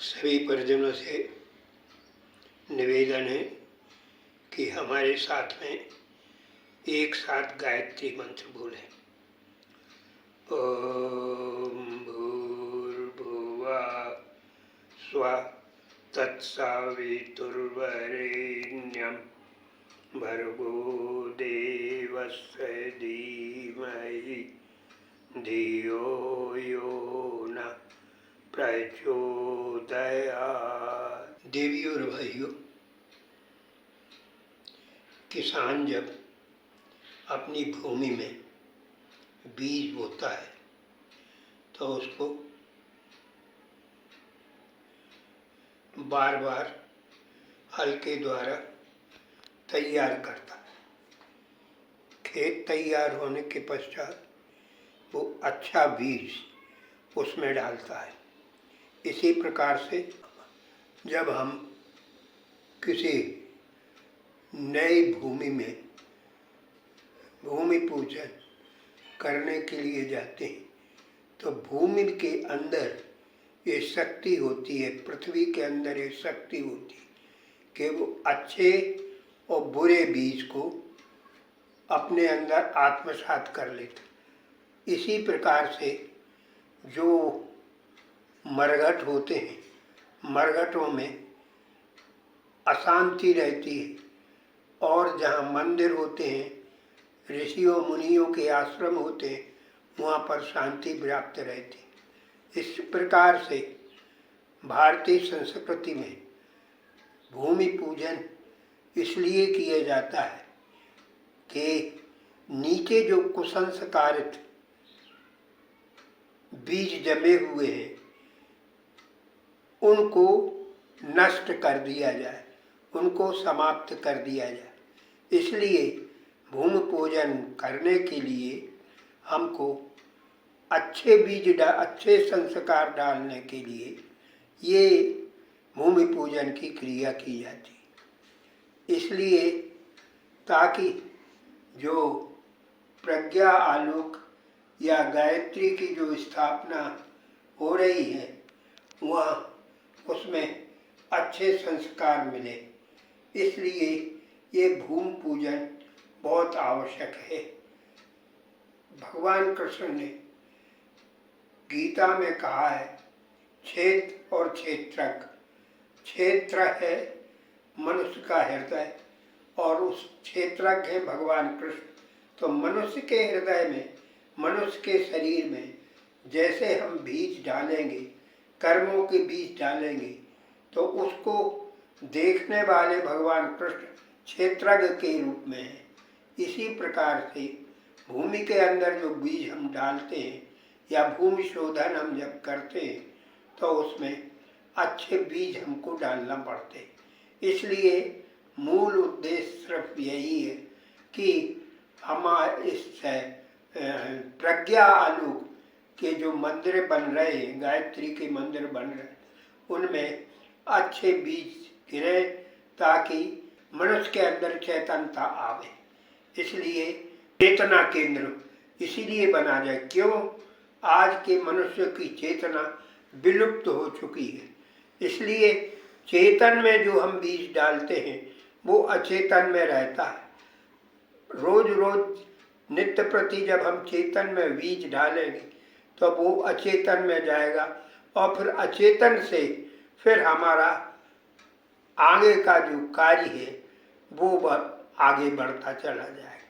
सभी परिजनों से निवेदन है कि हमारे साथ में एक साथ गायत्री मंत्र बोलें। ओम भूर्भुवः स्वः तत्सवितुर्वरेण्यं भर्गो देवस्य धीमहि धियो यो नः प्रचोदयात्। देवियों और भाइयों, किसान जब अपनी भूमि में बीज बोता है तो उसको बार बार हल के द्वारा तैयार करता है। खेत तैयार होने के पश्चात वो अच्छा बीज उसमें डालता है। इसी प्रकार से जब हम किसी नई भूमि में भूमि पूजन करने के लिए जाते हैं तो भूमि के अंदर ये शक्ति होती है, पृथ्वी के अंदर ये शक्ति होती है कि वो अच्छे और बुरे बीज को अपने अंदर आत्मसात कर लेते। इसी प्रकार से जो मरघट होते हैं, मरघटों में अशांति रहती है और जहाँ मंदिर होते हैं, ऋषियों मुनियों के आश्रम होते हैं, वहाँ पर शांति प्राप्त रहती है। इस प्रकार से भारतीय संस्कृति में भूमि पूजन इसलिए किया जाता है कि नीचे जो कुसंस्कारित बीज जमे हुए हैं उनको नष्ट कर दिया जाए, उनको समाप्त कर दिया जाए। इसलिए भूमि पूजन करने के लिए हमको अच्छे बीज अच्छे संस्कार डालने के लिए ये भूमि पूजन की क्रिया की जाती है। इसलिए ताकि जो प्रज्ञा आलोक या गायत्री की जो स्थापना हो रही है वह उसमें अच्छे संस्कार मिले, इसलिए ये भूमि पूजन बहुत आवश्यक है। भगवान कृष्ण ने गीता में कहा है क्षेत्र और क्षेत्रज्ञ। क्षेत्र है मनुष्य का हृदय और उस क्षेत्रज्ञ है भगवान कृष्ण। तो मनुष्य के हृदय में, मनुष्य के शरीर में जैसे हम बीज डालेंगे, कर्मों के बीज डालेंगे, तो उसको देखने वाले भगवान कृष्ण क्षेत्रज्ञ के रूप में है। इसी प्रकार से भूमि के अंदर जो बीज हम डालते हैं या भूमि शोधन हम जब करते हैं तो उसमें अच्छे बीज हमको डालना पड़ते हैं। इसलिए मूल उद्देश्य सिर्फ यही है कि हमारे इस प्रज्ञा आलोक के जो मंदिर बन रहे हैं, गायत्री के मंदिर बन रहे हैं, उनमें अच्छे बीज गिरे ताकि मनुष्य के अंदर चैतन्यता आवे। इसलिए चेतना केंद्र इसीलिए बना जाए। क्यों? आज के मनुष्य की चेतना विलुप्त हो चुकी है। इसलिए चेतन में जो हम बीज डालते हैं वो अचेतन में रहता है। रोज रोज नित्य प्रति जब हम चेतन में बीज डालेंगे तो वो अचेतन में जाएगा और फिर अचेतन से फिर हमारा आगे का जो कार्य है वो आगे बढ़ता चला जाएगा।